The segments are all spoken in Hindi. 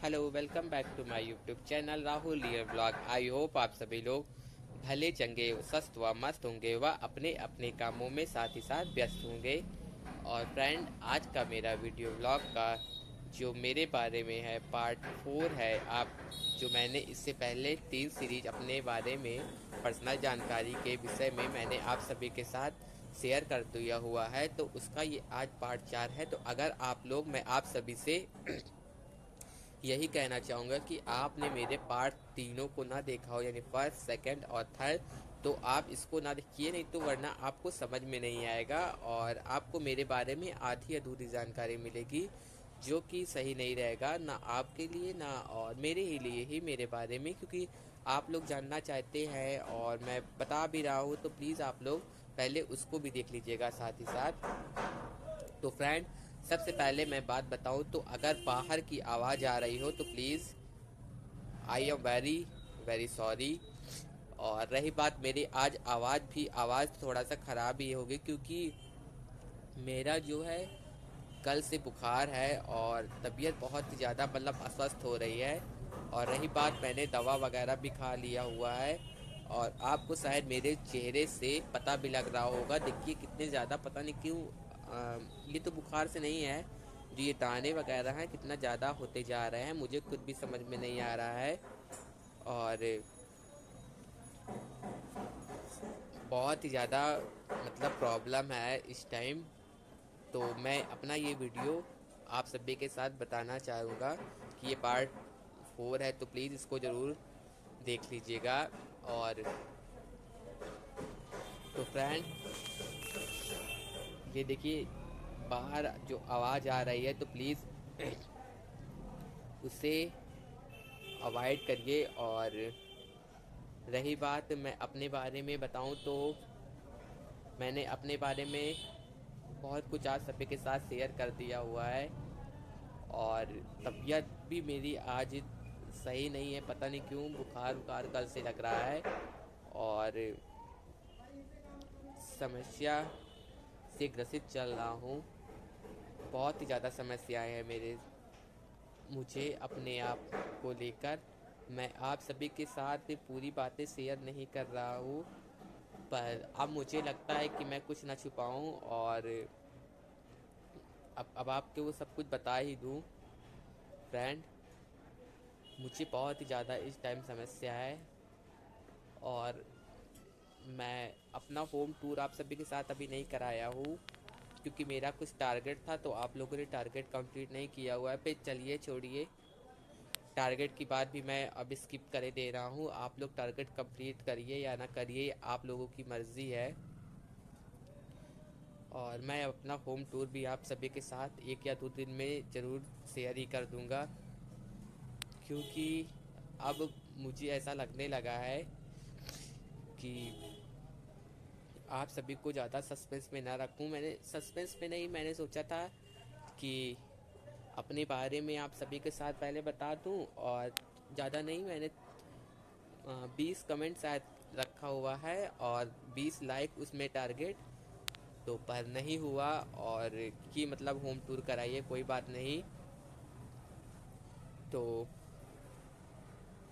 Hello, welcome back to my YouTube channel Rahul real blog. I hope आप सभी लोग भले चंगे स्वस्थ व मस्त होंगे व अपने अपने कामों में साथ ही साथ व्यस्त होंगे। और फ्रेंड, आज का मेरा वीडियो ब्लॉग का जो मेरे बारे में है पार्ट 4 है। आप जो मैंने इससे पहले 3 सीरीज अपने बारे में पर्सनल जानकारी के विषय में मैंने आप सभी के साथ शेयर कर दिया हुआ है, तो उसका ये आज पार्ट 4 है। तो अगर आप लोग, मैं आप सभी से यही कहना चाहूँगा कि आपने मेरे पार्ट तीनों को ना देखा हो, यानी फर्स्ट, सेकंड और थर्ड, तो आप इसको ना देखिए, नहीं तो वरना आपको समझ में नहीं आएगा और आपको मेरे बारे में आधी अधूरी जानकारी मिलेगी, जो कि सही नहीं रहेगा ना आपके लिए ना और मेरे ही लिए ही मेरे बारे में, क्योंकि आप लोग जानना चाहते हैं और मैं बता भी रहा हूँ। तो प्लीज़ आप लोग पहले उसको भी देख लीजिएगा साथ ही साथ। तो फ्रेंड, सबसे पहले मैं बात बताऊं तो अगर बाहर की आवाज़ आ रही हो तो please I am very very sorry. और रही बात मेरी आज आवाज़ थोड़ा सा ख़राब ही होगी, क्योंकि मेरा जो है कल से बुखार है और तबीयत बहुत ही ज़्यादा मतलब अस्वस्थ हो रही है। और रही बात, मैंने दवा वगैरह भी खा लिया हुआ है और आपको शायद मेरे चेहरे से पता भी लग रहा होगा। देखिए कितने ज़्यादा, पता नहीं क्यों, ये तो बुखार से नहीं है, जो ये दाने वगैरह हैं कितना ज़्यादा होते जा रहे हैं, मुझे खुद भी समझ में नहीं आ रहा है। और बहुत ही ज़्यादा मतलब प्रॉब्लम है इस टाइम। तो मैं अपना ये वीडियो आप सभी के साथ बताना चाहूँगा कि ये पार्ट 4 है, तो प्लीज़ इसको ज़रूर देख लीजिएगा। और तो फ्रेंड, ये देखिए बाहर जो आवाज़ आ रही है, तो प्लीज़ उसे अवॉइड करिए। और रही बात मैं अपने बारे में बताऊं तो मैंने अपने बारे में बहुत कुछ आज सभी के साथ शेयर कर दिया हुआ है। और तबीयत भी मेरी आज सही नहीं है, पता नहीं क्यों, बुखार बुखार कल से लग रहा है। और समस्या से ग्रसित चल रहा हूँ, बहुत ही ज़्यादा समस्याएं हैं मुझे अपने आप को लेकर। मैं आप सभी के साथ पूरी बातें शेयर नहीं कर रहा हूँ, पर अब मुझे लगता है कि मैं कुछ ना छुपाऊँ और अब आपको वो सब कुछ बता ही दूँ। फ्रेंड, मुझे बहुत ही ज़्यादा इस टाइम समस्या है और मैं अपना होम टूर आप सभी के साथ अभी नहीं कराया हूँ, क्योंकि मेरा कुछ टारगेट था, तो आप लोगों ने टारगेट कंप्लीट नहीं किया हुआ है। फिर चलिए छोड़िए, टारगेट की बात भी मैं अब स्किप करे दे रहा हूँ। आप लोग टारगेट कंप्लीट करिए या ना करिए, आप लोगों की मर्ज़ी है। और मैं अपना होम टूर भी आप सभी के साथ 1 या 2 दिन में ज़रूर शेयर ही कर दूँगा, क्योंकि अब मुझे ऐसा लगने लगा है कि आप सभी को ज़्यादा सस्पेंस में ना रखूं। मैंने सस्पेंस में नहीं, मैंने सोचा था कि अपने बारे में आप सभी के साथ पहले बता दूं। और ज़्यादा नहीं, मैंने 20 कमेंट शायद रखा हुआ है और 20 लाइक उसमें टारगेट, तो पर नहीं हुआ। और कि मतलब होम टूर कराइए, कोई बात नहीं। तो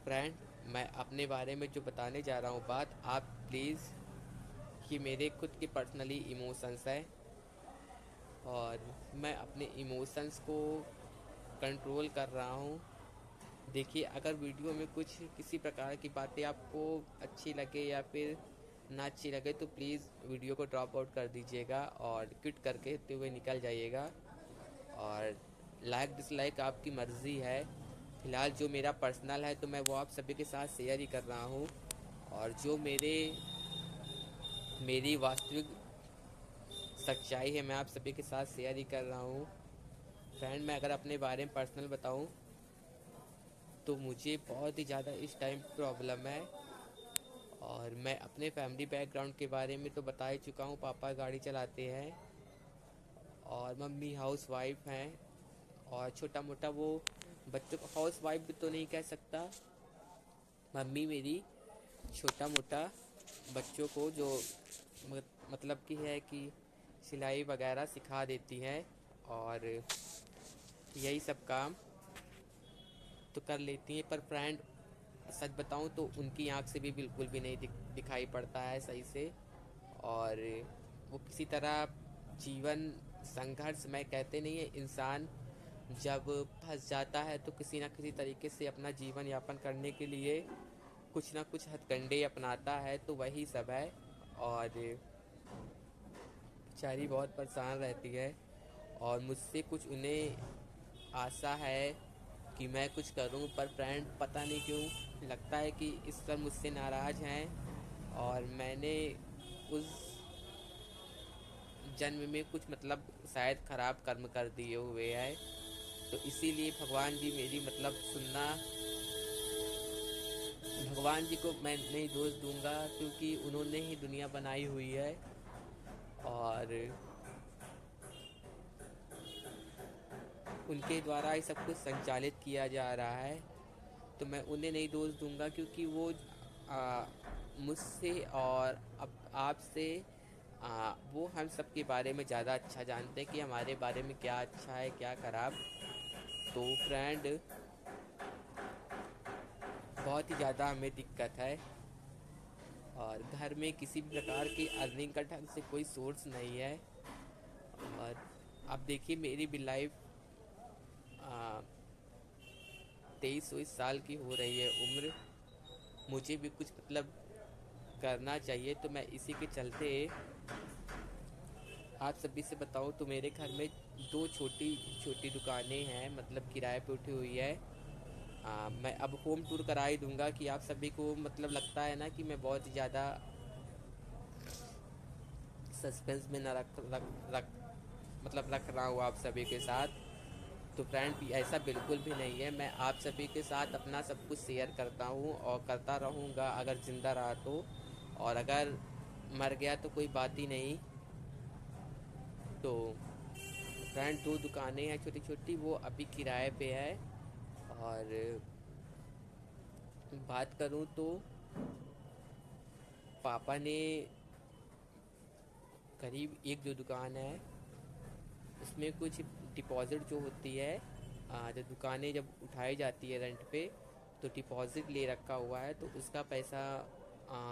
फ्रेंड, मैं अपने बारे में जो बताने जा रहा हूँ बात, आप प्लीज़, कि मेरे खुद के पर्सनली इमोशंस हैं और मैं अपने इमोशंस को कंट्रोल कर रहा हूँ। देखिए, अगर वीडियो में कुछ किसी प्रकार की बातें आपको अच्छी लगे या फिर ना अच्छी लगे, तो प्लीज़ वीडियो को ड्रॉप आउट कर दीजिएगा और क्विट करके होते हुए निकल जाइएगा। और लाइक डिसलाइक आपकी मर्ज़ी है। फ़िलहाल जो मेरा पर्सनल है तो मैं वो आप सभी के साथ शेयर ही कर रहा हूँ, और जो मेरी वास्तविक सच्चाई है मैं आप सभी के साथ शेयर ही कर रहा हूँ। फ्रेंड, मैं अगर अपने बारे में पर्सनल बताऊँ तो मुझे बहुत ही ज़्यादा इस टाइम प्रॉब्लम है। और मैं अपने फैमिली बैकग्राउंड के बारे में तो बता ही चुका हूँ। पापा गाड़ी चलाते हैं और मम्मी हाउस वाइफ हैं। और छोटा मोटा वो बच्चों को, हाउस वाइफ भी तो नहीं कह सकता, मम्मी मेरी छोटा मोटा बच्चों को जो मतलब कि है कि सिलाई वगैरह सिखा देती हैं। और यही सब काम तो कर लेती हैं, पर फ्रेंड सच बताऊं तो उनकी आंख से भी बिल्कुल भी नहीं दिखाई पड़ता है सही से। और वो किसी तरह जीवन संघर्ष में, कहते नहीं है इंसान जब फंस जाता है तो किसी ना किसी तरीके से अपना जीवन यापन करने के लिए कुछ ना कुछ हथकंडे अपनाता है, तो वही सब है। और बेचारी बहुत परेशान रहती है और मुझसे कुछ उन्हें आशा है कि मैं कुछ करूं, पर फ्रेंड पता नहीं क्यों लगता है कि इस पर मुझसे नाराज़ हैं और मैंने उस जन्म में कुछ मतलब शायद ख़राब कर्म कर दिए हुए हैं। तो इसीलिए भगवान जी मेरी मतलब सुनना, भगवान जी को मैं नहीं दोष दूंगा क्योंकि उन्होंने ही दुनिया बनाई हुई है और उनके द्वारा ही सब कुछ संचालित किया जा रहा है। तो मैं उन्हें नहीं दोष दूंगा क्योंकि वो मुझसे और अब आपसे वो हम सब के बारे में ज़्यादा अच्छा जानते हैं कि हमारे बारे में क्या अच्छा है क्या खराब। तो फ्रेंड बहुत ही ज़्यादा हमें दिक्कत है और घर में किसी भी प्रकार की अर्निंग का ढंग से कोई सोर्स नहीं है। और अब देखिए मेरी भी लाइफ 23-24 साल की हो रही है उम्र, मुझे भी कुछ मतलब करना चाहिए। तो मैं इसी के चलते आप सभी से बताऊँ तो मेरे घर में दो छोटी छोटी दुकानें हैं, मतलब किराए पे उठी हुई है। मैं अब होम टूर करा ही दूंगा कि आप सभी को मतलब लगता है ना कि मैं बहुत ही ज़्यादा सस्पेंस में ना रख मतलब रख रहा हूँ आप सभी के साथ। तो फ्रेंड ऐसा बिल्कुल भी नहीं है, मैं आप सभी के साथ अपना सब कुछ शेयर करता हूँ और करता रहूँगा अगर ज़िंदा रहा तो। और अगर मर गया तो कोई बात ही नहीं। तो फ्रेंड दो दुकानें हैं छोटी छोटी, वो अभी किराए पे है। और बात करूँ तो पापा ने करीब एक जो दुकान है उसमें कुछ डिपॉज़िट जो होती है, जब दुकानें जब उठाई जाती है रेंट पे तो डिपॉज़िट ले रखा हुआ है, तो उसका पैसा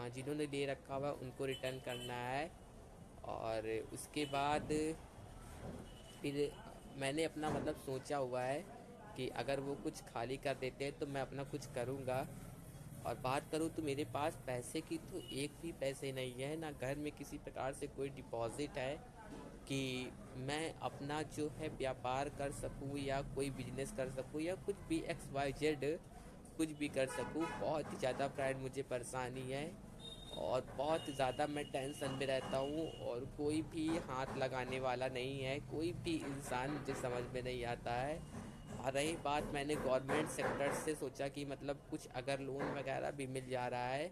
जिन्होंने ले रखा हुआ है उनको रिटर्न करना है। और उसके बाद फिर मैंने अपना मतलब सोचा हुआ है कि अगर वो कुछ खाली कर देते हैं तो मैं अपना कुछ करूँगा। और बात करूँ तो मेरे पास पैसे की तो एक भी पैसे नहीं है, ना घर में किसी प्रकार से कोई डिपॉज़िट है कि मैं अपना जो है व्यापार कर सकूँ या कोई बिजनेस कर सकूँ या कुछ भी XYZ कुछ भी कर सकूँ। बहुत ही ज़्यादा फ्रेंड मुझे परेशानी है और बहुत ज़्यादा मैं टेंशन में रहता हूँ और कोई भी हाथ लगाने वाला नहीं है, कोई भी इंसान मुझे समझ में नहीं आता है। और रही बात, मैंने गवर्नमेंट सेक्टर से सोचा कि मतलब कुछ अगर लोन वगैरह भी मिल जा रहा है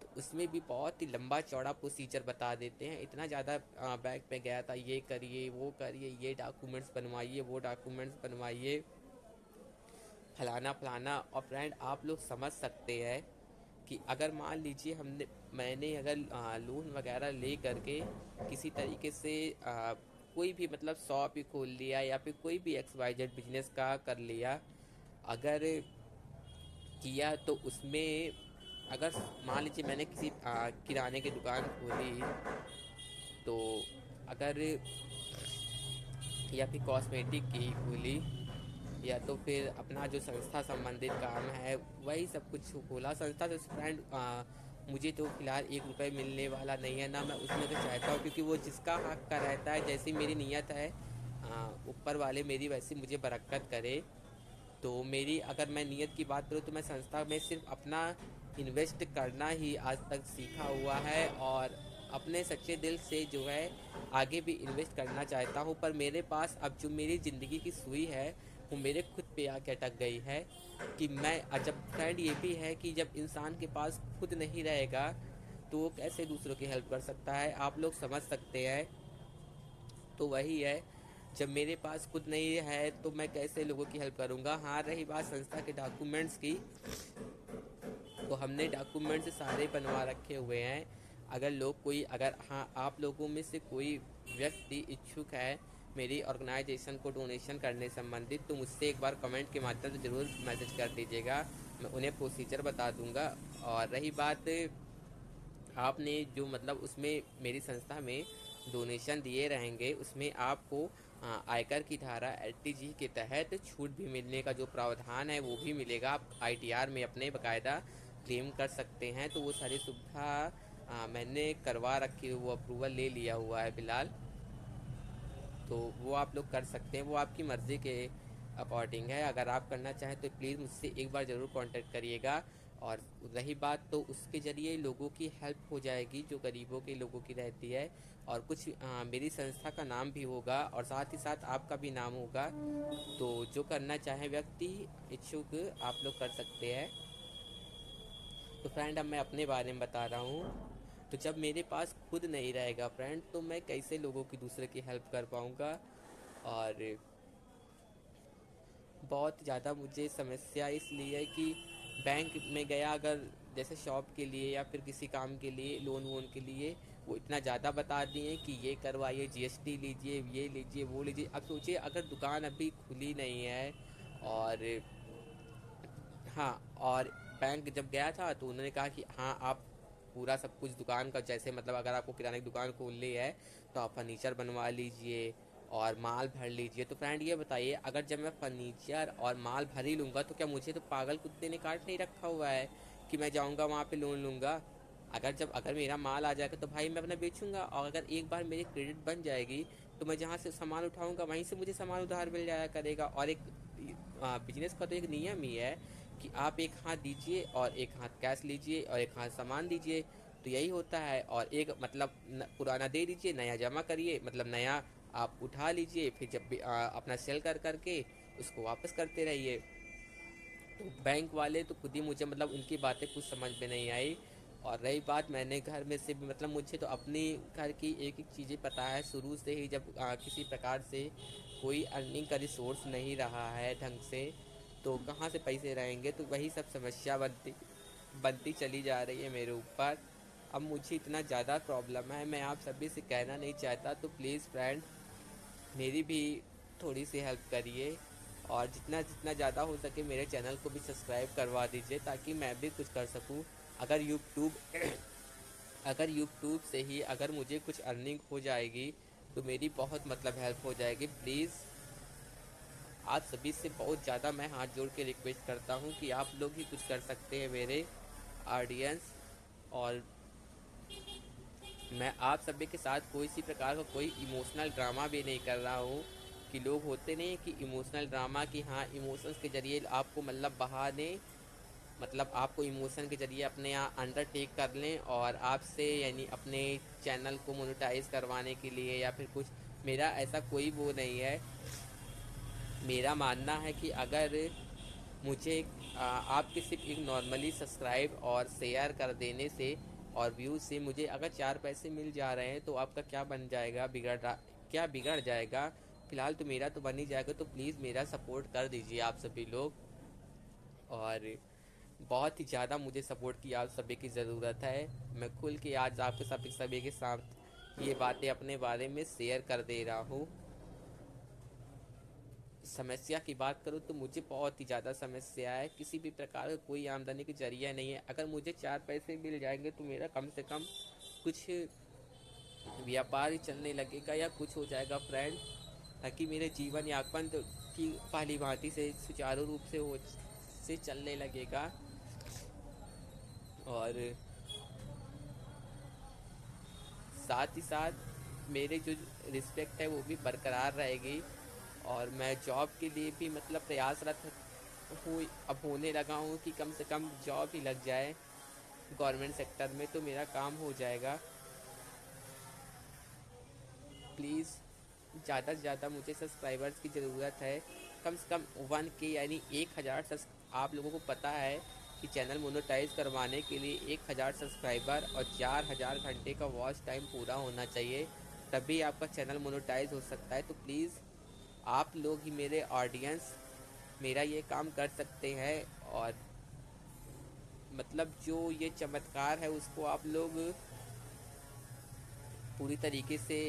तो उसमें भी बहुत ही लंबा चौड़ा प्रोसीजर बता देते हैं। इतना ज़्यादा बैंक में गया था, ये करिए वो करिए, ये डॉक्यूमेंट्स बनवाइए वो डॉक्यूमेंट्स बनवाइए, फलाना फलाना। और फ्रेंड आप लोग समझ सकते हैं कि अगर मान लीजिए मैंने अगर लोन वगैरह ले करके किसी तरीके से कोई भी मतलब शॉप ही खोल लिया या फिर कोई भी XYZ बिजनेस का कर लिया, अगर किया तो उसमें अगर मान लीजिए मैंने किसी किराने की दुकान खोली तो अगर या फिर कॉस्मेटिक की खोली या तो फिर अपना जो संस्था संबंधित काम है वही सब कुछ खोला। संस्था से फ्रेंड मुझे तो फिलहाल 1 रुपये मिलने वाला नहीं है, ना मैं उसमें तो चाहता हूँ क्योंकि वो जिसका हक का रहता है, जैसी मेरी नीयत है ऊपर वाले मेरी वैसी मुझे बरकत करे। तो मेरी अगर मैं नीयत की बात करूँ तो मैं संस्था में सिर्फ अपना इन्वेस्ट करना ही आज तक सीखा हुआ है और अपने सच्चे दिल से जो है आगे भी इन्वेस्ट करना चाहता हूँ। पर मेरे पास अब जो मेरी ज़िंदगी की सुई है वो मेरे खुद पे आके अटक गई है कि मैं जब फ्रेंड ये भी है कि जब इंसान के पास खुद नहीं रहेगा तो वो कैसे दूसरों की हेल्प कर सकता है, आप लोग समझ सकते हैं। तो वही है, जब मेरे पास खुद नहीं है तो मैं कैसे लोगों की हेल्प करूँगा। हाँ रही बात संस्था के डॉक्यूमेंट्स की, तो हमने डॉक्यूमेंट्स सारे बनवा रखे हुए हैं। अगर लोग कोई अगर हाँ आप लोगों में से कोई व्यक्ति इच्छुक है मेरी ऑर्गेनाइजेशन को डोनेशन करने संबंधित, तो मुझसे एक बार कमेंट के माध्यम से ज़रूर मैसेज कर दीजिएगा, मैं उन्हें प्रोसीजर बता दूंगा। और रही बात आपने जो मतलब उसमें मेरी संस्था में डोनेशन दिए रहेंगे, उसमें आपको आयकर की धारा 80G के तहत छूट भी मिलने का जो प्रावधान है वो भी मिलेगा। आप ITR में अपने बाकायदा क्लेम कर सकते हैं, तो वो सारी सुविधा मैंने करवा रखी है, वो अप्रूवल ले लिया हुआ है फ़िलहाल, तो वो आप लोग कर सकते हैं। वो आपकी मर्ज़ी के अकॉर्डिंग है, अगर आप करना चाहें तो प्लीज़ मुझसे एक बार ज़रूर कांटेक्ट करिएगा। और रही बात, तो उसके ज़रिए लोगों की हेल्प हो जाएगी जो गरीबों के लोगों की रहती है, और कुछ मेरी संस्था का नाम भी होगा और साथ ही साथ आपका भी नाम होगा। तो जो करना चाहे व्यक्ति इच्छुक आप लोग कर सकते हैं। तो फ्रेंड, अब मैं अपने बारे में बता रहा हूँ। तो जब मेरे पास खुद नहीं रहेगा फ्रेंड, तो मैं कैसे लोगों की दूसरे की हेल्प कर पाऊँगा। और बहुत ज़्यादा मुझे समस्या इसलिए है कि बैंक में गया अगर, जैसे शॉप के लिए या फिर किसी काम के लिए, लोन वोन के लिए, वो इतना ज़्यादा बता दिए कि ये करवाइए, GST लीजिए, ये लीजिए, वो लीजिए। अब सोचिए अगर दुकान अभी खुली नहीं है, और हाँ, और बैंक जब गया था तो उन्होंने कहा कि हाँ आप पूरा सब कुछ दुकान का, जैसे मतलब अगर आपको किराने की दुकान खोलनी है तो आप फर्नीचर बनवा लीजिए और माल भर लीजिए। तो फ्रेंड ये बताइए, अगर जब मैं फर्नीचर और माल भर ही लूँगा तो क्या मुझे तो पागल कुत्ते ने काट नहीं रखा हुआ है कि मैं जाऊँगा वहाँ पे लोन लूँगा। अगर मेरा माल आ जाएगा तो भाई मैं अपना बेचूंगा, और अगर एक बार मेरी क्रेडिट बन जाएगी तो मैं जहाँ से सामान उठाऊंगा वहीं से मुझे सामान उधार मिल जाया करेगा। और एक बिजनेस का तो एक नियम ही है कि आप एक हाथ दीजिए और एक हाथ कैश लीजिए और एक हाथ सामान दीजिए, तो यही होता है। और एक मतलब पुराना दे दीजिए, नया जमा करिए, मतलब नया आप उठा लीजिए, फिर जब भी अपना सेल कर करके उसको वापस करते रहिए। तो बैंक वाले तो खुद ही मुझे मतलब उनकी बातें कुछ समझ में नहीं आई। और रही बात, मैंने घर में से भी मतलब मुझे तो अपनी घर की एक एक चीज़ें पता है शुरू से ही। जब किसी प्रकार से कोई अर्निंग का रिसोर्स नहीं रहा है ढंग से, तो कहाँ से पैसे रहेंगे, तो वही सब समस्या बनती बनती चली जा रही है मेरे ऊपर। अब मुझे इतना ज़्यादा प्रॉब्लम है, मैं आप सभी से कहना नहीं चाहता, तो प्लीज़ फ्रेंड मेरी भी थोड़ी सी हेल्प करिए, और जितना जितना ज़्यादा हो सके मेरे चैनल को भी सब्सक्राइब करवा दीजिए ताकि मैं भी कुछ कर सकूं। अगर यूट्यूब अगर यूट्यूब से ही अगर मुझे कुछ अर्निंग हो जाएगी तो मेरी बहुत मतलब हेल्प हो जाएगी। प्लीज़ आप सभी से बहुत ज़्यादा मैं हाथ जोड़ के रिक्वेस्ट करता हूं कि आप लोग ही कुछ कर सकते हैं मेरे ऑडियंस। और मैं आप सभी के साथ कोई सी प्रकार का कोई इमोशनल ड्रामा भी नहीं कर रहा हूँ, कि लोग होते नहीं कि इमोशनल ड्रामा, कि हाँ इमोशंस के ज़रिए आपको मतलब बहा दें, मतलब आपको इमोशन के ज़रिए अपने यहाँ अंडरटेक कर लें और आपसे यानी अपने चैनल को मोनेटाइज करवाने के लिए या फिर कुछ। मेरा ऐसा कोई वो नहीं है। मेरा मानना है कि अगर मुझे आपके सिर्फ एक नॉर्मली सब्सक्राइब और शेयर कर देने से और व्यूज़ से मुझे अगर 4 पैसे मिल जा रहे हैं, तो आपका क्या बन जाएगा, क्या बिगड़ जाएगा। फ़िलहाल तो मेरा तो बन ही जाएगा। तो प्लीज़ मेरा सपोर्ट कर दीजिए आप सभी लोग। और बहुत ही ज़्यादा मुझे सपोर्ट की आप सभी की ज़रूरत है। मैं खुल के आज आपके सभी के साथ ये बातें अपने बारे में शेयर कर दे रहा हूँ। समस्या की बात करूँ तो मुझे बहुत ही ज़्यादा समस्या है, किसी भी प्रकार का कोई आमदनी का जरिया नहीं है। अगर मुझे 4 पैसे मिल जाएंगे तो मेरा कम से कम कुछ व्यापार ही चलने लगेगा या कुछ हो जाएगा फ्रेंड, ताकि मेरे जीवन यापन तो की पहली भांति से सुचारू रूप से चलने लगेगा। और साथ ही साथ मेरे जो रिस्पेक्ट है वो भी बरकरार रहेगी। और मैं जॉब के लिए भी मतलब प्रयासरत हूँ, अब होने लगा हूँ कि कम से कम जॉब ही लग जाए गवर्नमेंट सेक्टर में, तो मेरा काम हो जाएगा। प्लीज़ ज़्यादा से ज़्यादा मुझे सब्सक्राइबर्स की ज़रूरत है, कम से कम 1K यानी 1000। आप लोगों को पता है कि चैनल मोनेटाइज करवाने के लिए 1000 सब्सक्राइबर और 4000 घंटे का वॉच टाइम पूरा होना चाहिए, तभी आपका चैनल मोनेटाइज हो सकता है। तो प्लीज़ आप लोग ही मेरे ऑडियंस मेरा ये काम कर सकते हैं। और मतलब जो ये चमत्कार है उसको आप लोग पूरी तरीके से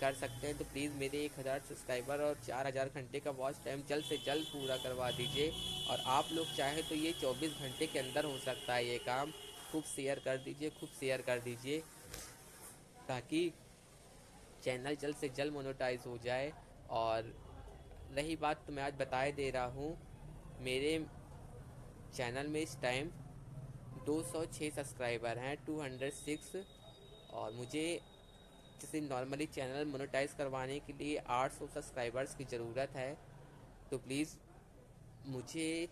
कर सकते हैं तो प्लीज़ मेरे 1000 सब्सक्राइबर और 4000 घंटे का वॉच टाइम जल्द से जल्द पूरा करवा दीजिए। और आप लोग चाहें तो ये 24 घंटे के अंदर हो सकता है ये काम। खूब शेयर कर दीजिए, खूब शेयर कर दीजिए, ताकि चैनल जल्द से जल्द मोनेटाइज हो जाए। और रही बात, तो मैं आज बताए दे रहा हूँ, मेरे चैनल में इस टाइम 206 सब्सक्राइबर हैं, 206। और मुझे जैसे नॉर्मली चैनल मोनेटाइज करवाने के लिए 800 सब्सक्राइबर्स की ज़रूरत है। तो प्लीज़ मुझे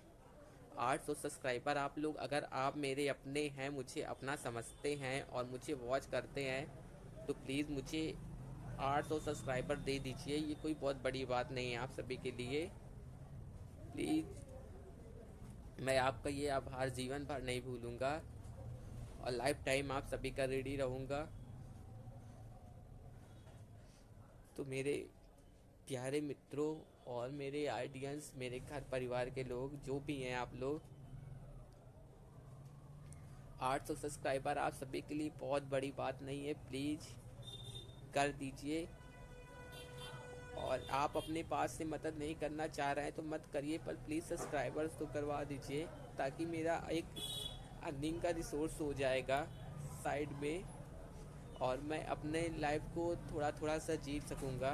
800 सब्सक्राइबर, आप लोग अगर आप मेरे अपने हैं, मुझे अपना समझते हैं और मुझे वॉच करते हैं, तो प्लीज़ मुझे 800 सब्सक्राइबर दे दीजिए। ये कोई बहुत बड़ी बात नहीं है आप सभी के लिए। प्लीज़, मैं आपका ये आभार जीवन भर नहीं भूलूंगा और लाइफ टाइम आप सभी का रेडी रहूँगा। तो मेरे प्यारे मित्रों और मेरे ऑडियंस, मेरे घर परिवार के लोग जो भी हैं आप लोग, 800 सब्सक्राइबर आप सभी के लिए बहुत बड़ी बात नहीं है। प्लीज़ कर दीजिए। और आप अपने पास से मदद नहीं करना चाह रहे हैं तो मत करिए, पर प्लीज़ सब्सक्राइबर्स तो करवा दीजिए, ताकि मेरा एक अर्निंग का रिसोर्स हो जाएगा साइड में, और मैं अपने लाइफ को थोड़ा थोड़ा सा जी सकूँगा।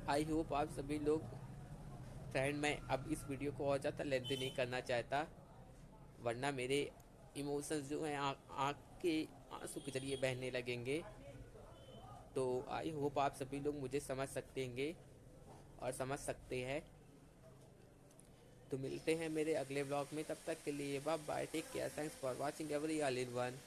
आई होप आप सभी लोग, फ्रेंड, मैं अब इस वीडियो को और ज़्यादा लेंथी नहीं करना चाहता, वरना मेरे इमोशंस जो हैं आँख के आंसू के जरिए बहने लगेंगे। तो आई होप आप सभी लोग मुझे समझ सकेंगे और समझ सकते हैं। तो मिलते हैं मेरे अगले ब्लॉग में, तब तक के लिए bye bye, take care, thanks for watching every all in one.